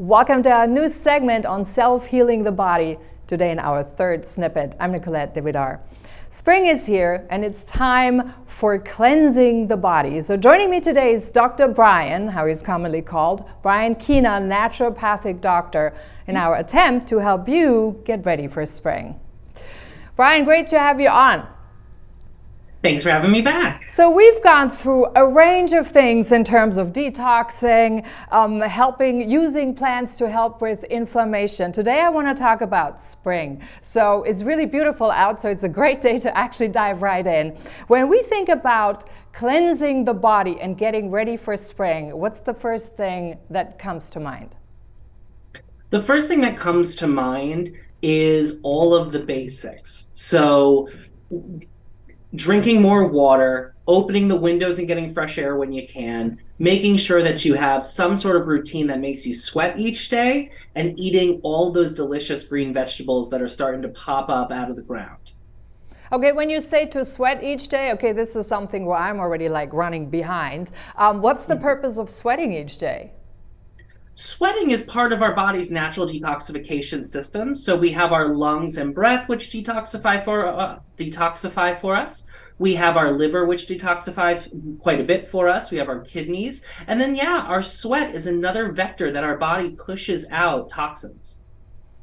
Welcome to our new segment on self-healing the body. Today in our third snippet, I'm Nicolette DeVidar. Spring is here and it's time for cleansing the body. So joining me today is Dr. Brian, how he's commonly called, Brian Keena, naturopathic doctor, in our attempt to help you get ready for spring. Brian, great to have you on. Thanks for having me back. So we've gone through a range of things in terms of detoxing, using plants to help with inflammation. Today I want to talk about spring. So it's really beautiful out, so it's a great day to actually dive right in. When we think about cleansing the body and getting ready for spring, what's the first thing that comes to mind? The first thing that comes to mind is all of the basics. So drinking more water, opening the windows and getting fresh air when you can, making sure that you have some sort of routine that makes you sweat each day, and eating all those delicious green vegetables that are starting to pop up out of the ground. Okay, when you say to sweat each day, okay, this is something where I'm already like running behind. What's the purpose of sweating each day? Sweating is part of our body's natural detoxification system. So we have our lungs and breath, which detoxify for us. We have our liver, which detoxifies quite a bit for us. We have our kidneys. And then, our sweat is another vector that our body pushes out toxins.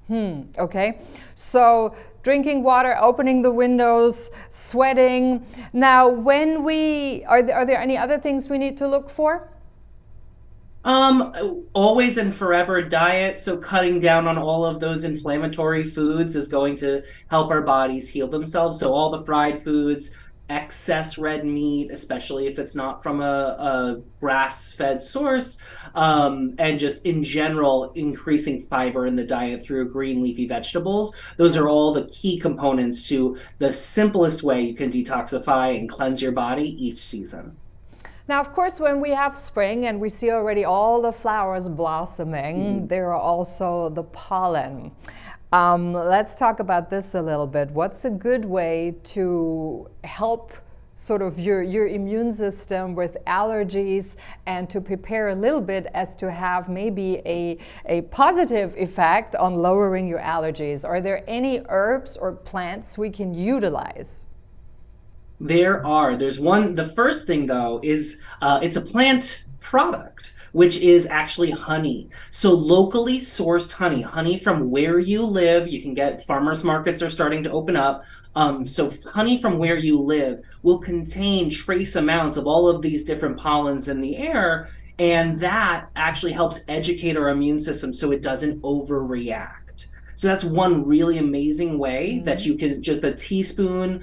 Okay, so drinking water, opening the windows, sweating. Now, are there any other things we need to look for? Always and forever diet. So cutting down on all of those inflammatory foods is going to help our bodies heal themselves. So all the fried foods, excess red meat, especially if it's not from a grass-fed source, and just in general, increasing fiber in the diet through green leafy vegetables. Those are all the key components to the simplest way you can detoxify and cleanse your body each season. Now, of course, when we have spring and we see already all the flowers blossoming, there are also the pollen. Let's talk about this a little bit. What's a good way to help sort of your immune system with allergies and to prepare a little bit as to have maybe a positive effect on lowering your allergies? Are there any herbs or plants we can utilize? There's one. The first thing, though, is it's a plant product, which is actually honey. So locally sourced honey from where you live. You can get, farmers markets are starting to open up. So honey from where you live will contain trace amounts of all of these different pollens in the air. And that actually helps educate our immune system so it doesn't overreact. So that's one really amazing way that you can, just a teaspoon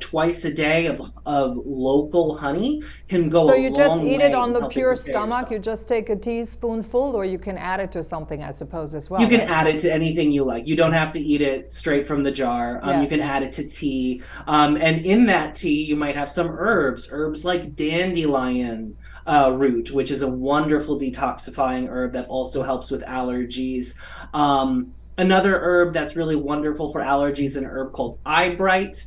twice a day of local honey can go a long way. So you just eat it on the pure stomach. stomach, you just take a teaspoonful, or you can add it to something, I suppose, as well. You can add it to anything you like. You don't have to eat it straight from the jar. You can add it to tea. And in that tea, you might have some herbs like dandelion root, which is a wonderful detoxifying herb that also helps with allergies. Another herb that's really wonderful for allergies is an herb called eye bright.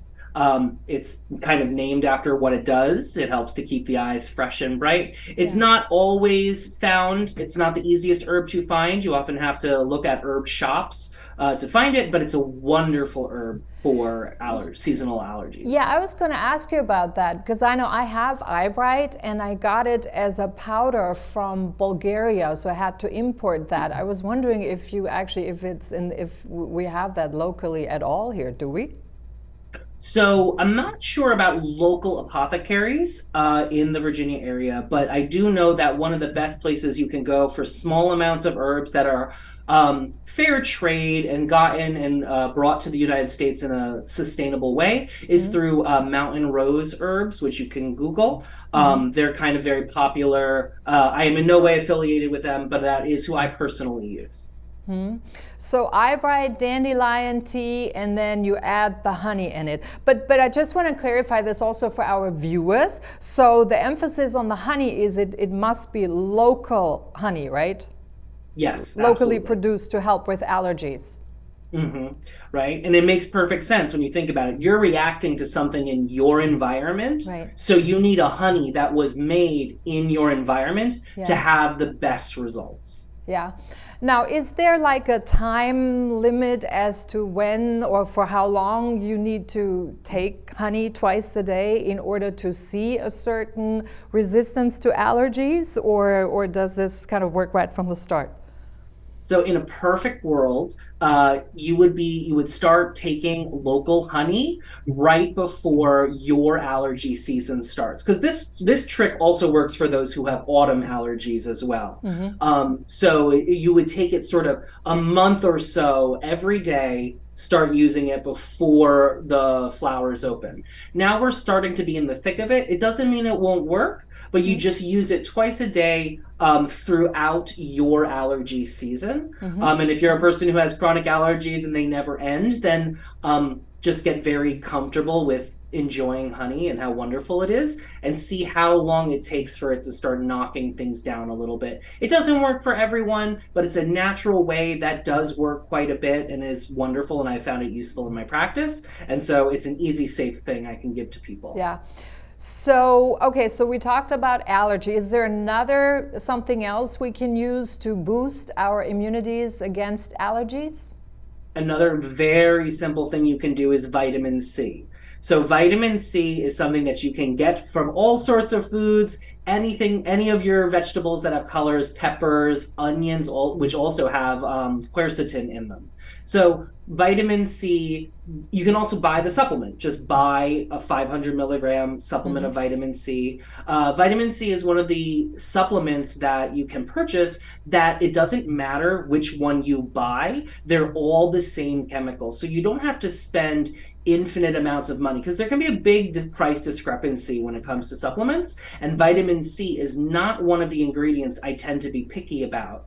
It's kind of named after what it does. It helps to keep the eyes fresh and bright. It's not always found. It's not the easiest herb to find. You often have to look at herb shops to find it, but it's a wonderful herb for seasonal allergies. Yeah, I was going to ask you about that because I know I have eye bright and I got it as a powder from Bulgaria, so I had to import that. I was wondering if we have that locally at all here. Do we? So I'm not sure about local apothecaries in the Virginia area, but I do know that one of the best places you can go for small amounts of herbs that are fair trade and gotten and brought to the United States in a sustainable way is through mountain rose herbs, which you can Google. They're kind of very popular. I am in no way affiliated with them, but that is who I personally use. So eye bright, dandelion tea, and then you add the honey in it. But I just want to clarify this also for our viewers. So the emphasis on the honey is it must be local honey, right? Yes, locally absolutely. produced to help with allergies. Right. And it makes perfect sense when you think about it. You're reacting to something in your environment. Right. So you need a honey that was made in your environment to have the best results. Yeah. Now, is there like a time limit as to when or for how long you need to take honey twice a day in order to see a certain resistance to allergies, or does this kind of work right from the start? So in a perfect world, you would start taking local honey right before your allergy season starts. Because this trick also works for those who have autumn allergies as well. So you would take it sort of a month or so every day. Start using it before the flowers open. Now we're starting to be in the thick of it. It doesn't mean it won't work, but you just use it twice a day throughout your allergy season. And if you're a person who has chronic allergies and they never end, then just get very comfortable with enjoying honey and how wonderful it is, and see how long it takes for it to start knocking things down a little bit. It doesn't work for everyone, but it's a natural way that does work quite a bit and is wonderful, and I found it useful in my practice. And so it's an easy, safe thing I can give to people. Yeah. So, okay, so we talked about allergy. Is there something else we can use to boost our immunities against allergies? Another very simple thing you can do is vitamin C. So vitamin C is something that you can get from all sorts of foods, any of your vegetables that have colors, peppers, onions, which also have quercetin in them. So vitamin C, you can also buy the supplement. Just buy a 500 milligram supplement of vitamin C. Vitamin C is one of the supplements that you can purchase that it doesn't matter which one you buy. They're all the same chemicals. So you don't have to spend infinite amounts of money, because there can be a big price discrepancy when it comes to supplements, and vitamin C is not one of the ingredients I tend to be picky about.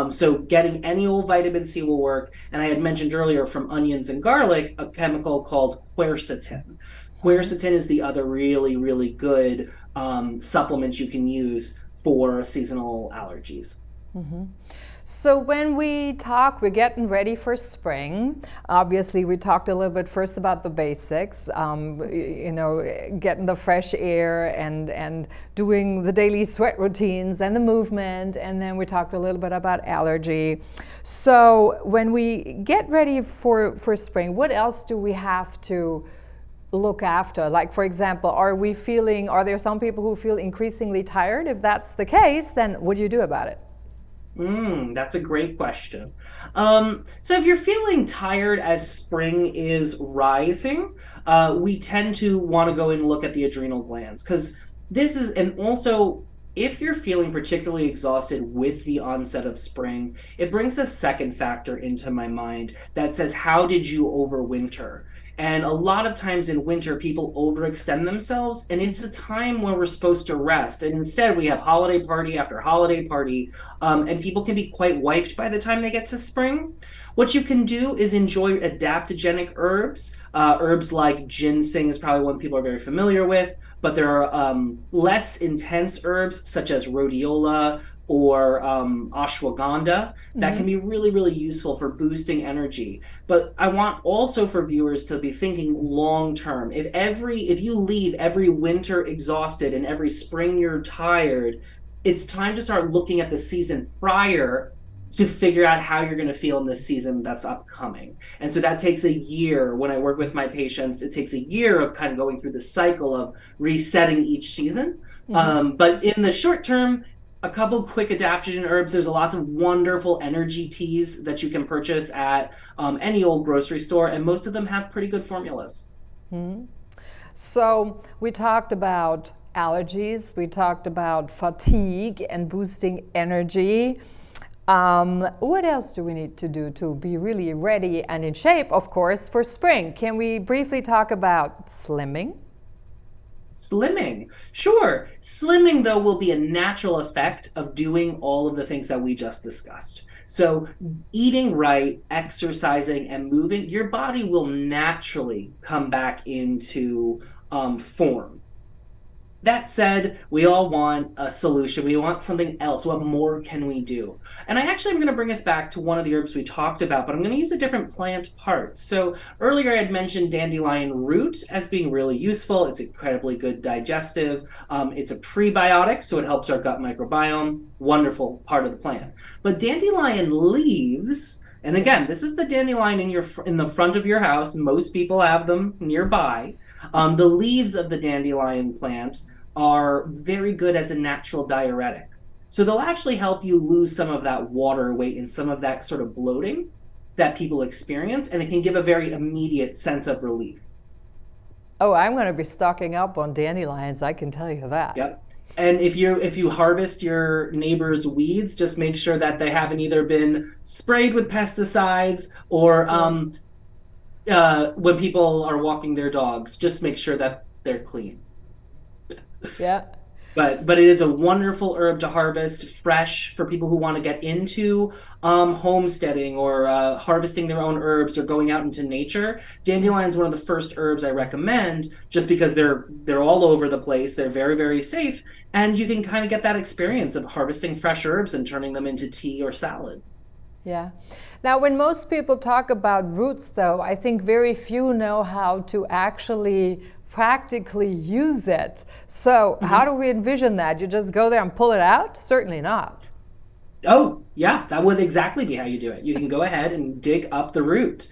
So getting any old vitamin C will work. And I had mentioned earlier from onions and garlic a chemical called quercetin. Quercetin is the other really, really good supplement you can use for seasonal allergies. So when we're getting ready for spring. Obviously, we talked a little bit first about the basics, getting the fresh air and doing the daily sweat routines and the movement. And then we talked a little bit about allergy. So when we get ready for spring, what else do we have to look after? Like, for example, are there some people who feel increasingly tired? If that's the case, then what do you do about it? That's a great question. So if you're feeling tired as spring is rising, we tend to want to go and look at the adrenal glands, because and also if you're feeling particularly exhausted with the onset of spring, it brings a second factor into my mind that says, how did you overwinter? And a lot of times in winter, people overextend themselves, and it's a time where we're supposed to rest. And instead, we have holiday party after holiday party, and people can be quite wiped by the time they get to spring. What you can do is enjoy adaptogenic herbs. Herbs like ginseng is probably one people are very familiar with, but there are less intense herbs such as rhodiola or ashwagandha that can be really, really useful for boosting energy. But I want also for viewers to be thinking long term. If you leave every winter exhausted and every spring you're tired, it's time to start looking at the season prior to figure out how you're going to feel in this season that's upcoming. And so that takes a year. When I work with my patients, it takes a year of kind of going through the cycle of resetting each season. But in the short term, a couple quick adaptogen herbs. There's lots of wonderful energy teas that you can purchase at any old grocery store, and most of them have pretty good formulas. So we talked about allergies, we talked about fatigue and boosting energy. What else do we need to do to be really ready and in shape, of course, for spring? Can we briefly talk about slimming? Slimming. Sure. Slimming, though, will be a natural effect of doing all of the things that we just discussed. So eating right, exercising, and moving, your body will naturally come back into form. That said, we all want a solution. We want something else. What more can we do? And I actually am going to bring us back to one of the herbs we talked about, but I'm going to use a different plant part. So earlier I had mentioned dandelion root as being really useful. It's incredibly good digestive. It's a prebiotic, so it helps our gut microbiome. Wonderful part of the plant. But dandelion leaves, and again, this is the dandelion in the front of your house. Most people have them nearby. The leaves of the dandelion plant are very good as a natural diuretic. So they'll actually help you lose some of that water weight and some of that sort of bloating that people experience, and it can give a very immediate sense of relief. Oh, I'm going to be stocking up on dandelions, I can tell you that. Yep. And if you harvest your neighbor's weeds, just make sure that they haven't either been sprayed with pesticides or when people are walking their dogs, just make sure that they're clean. Yeah. But it is a wonderful herb to harvest fresh for people who want to get into homesteading or harvesting their own herbs or going out into nature. Dandelion is one of the first herbs I recommend just because they're all over the place. They're very, very safe. And you can kind of get that experience of harvesting fresh herbs and turning them into tea or salad. Yeah. Now, when most people talk about roots, though, I think very few know how to actually practically use it. So how do we envision that? You just go there and pull it out? Certainly not. Oh, yeah, that would exactly be how you do it. You can go ahead and dig up the root.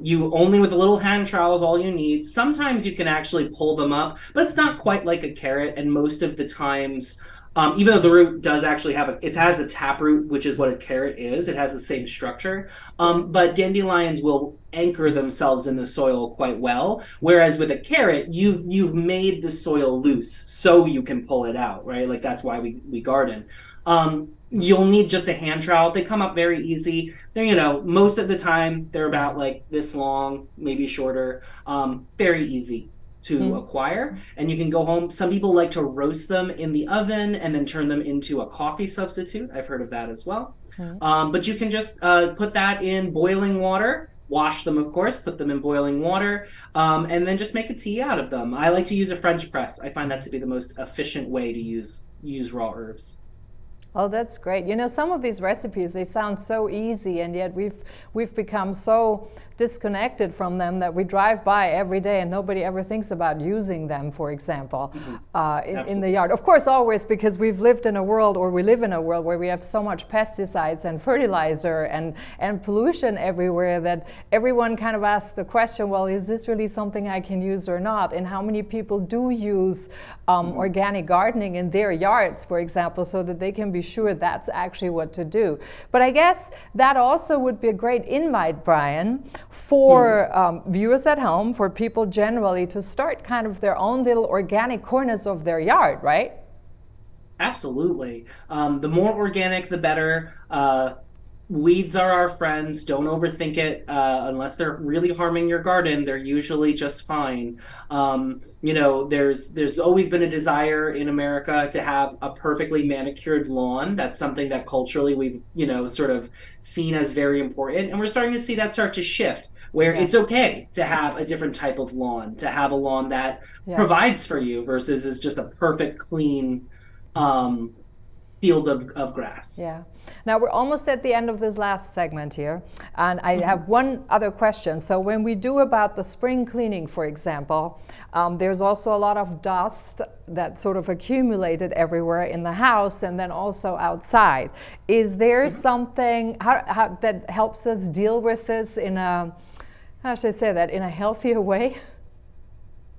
You only with a little hand trowel is all you need. Sometimes you can actually pull them up, but it's not quite like a carrot. And most of the times, even though the root does actually it has a taproot, which is what a carrot is. It has the same structure. But dandelions will anchor themselves in the soil quite well. Whereas with a carrot, you've made the soil loose so you can pull it out, right? Like that's why we garden. You'll need just a hand trowel. They come up very easy. They're, most of the time they're about like this long, maybe shorter. Very easy to acquire, and you can go home. Some people like to roast them in the oven and then turn them into a coffee substitute. I've heard of that as well. But you can just put that in boiling water, wash them, of course, put them in boiling water, and then just make a tea out of them. I like to use a French press. I find that to be the most efficient way to use raw herbs. Oh, that's great. Some of these recipes, they sound so easy, and yet we've become so disconnected from them that we drive by every day and nobody ever thinks about using them, for example, in the yard. Of course, always because we live in a world where we have so much pesticides and fertilizer and pollution everywhere that everyone kind of asks the question, well, is this really something I can use or not? And how many people do use organic gardening in their yards, for example, so that they can be sure that's actually what to do. But I guess that also would be a great invite, Brian, for viewers at home, for people generally to start kind of their own little organic corners of their yard, right? Absolutely. The more organic, the better. Weeds are our friends. Don't overthink it. Unless they're really harming your garden, they're usually just fine. There's always been a desire in America to have a perfectly manicured lawn. That's something that culturally we've, sort of seen as very important. And we're starting to see that start to shift, where it's okay to have a different type of lawn, to have a lawn that provides for you versus is just a perfect, clean field of grass. Yeah. Now we're almost at the end of this last segment here, and I have one other question. So when we do about the spring cleaning, for example, there's also a lot of dust that sort of accumulated everywhere in the house and then also outside. Is there something how that helps us deal with this in a, how should I say that, in a healthier way?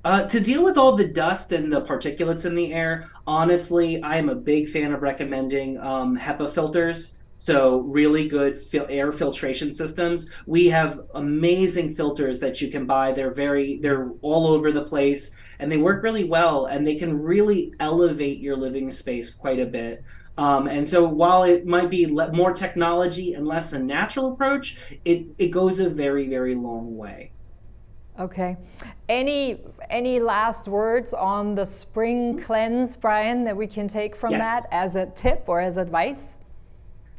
To deal with all the dust and the particulates in the air, honestly, I am a big fan of recommending HEPA filters. So really good air filtration systems. We have amazing filters that you can buy. They're all over the place, and they work really well, and they can really elevate your living space quite a bit. And so while it might be more technology and less a natural approach, it goes a very, very long way. Okay. Any last words on the spring cleanse, Brian, that we can take from that as a tip or as advice?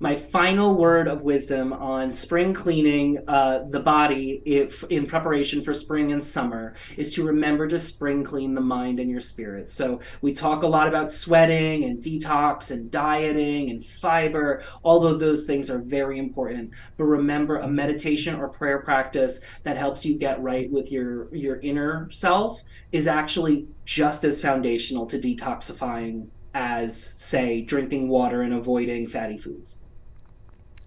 My final word of wisdom on spring cleaning the body, if in preparation for spring and summer, is to remember to spring clean the mind and your spirit. So we talk a lot about sweating and detox and dieting and fiber. All of those things are very important. But remember, a meditation or prayer practice that helps you get right with your inner self is actually just as foundational to detoxifying as, say, drinking water and avoiding fatty foods.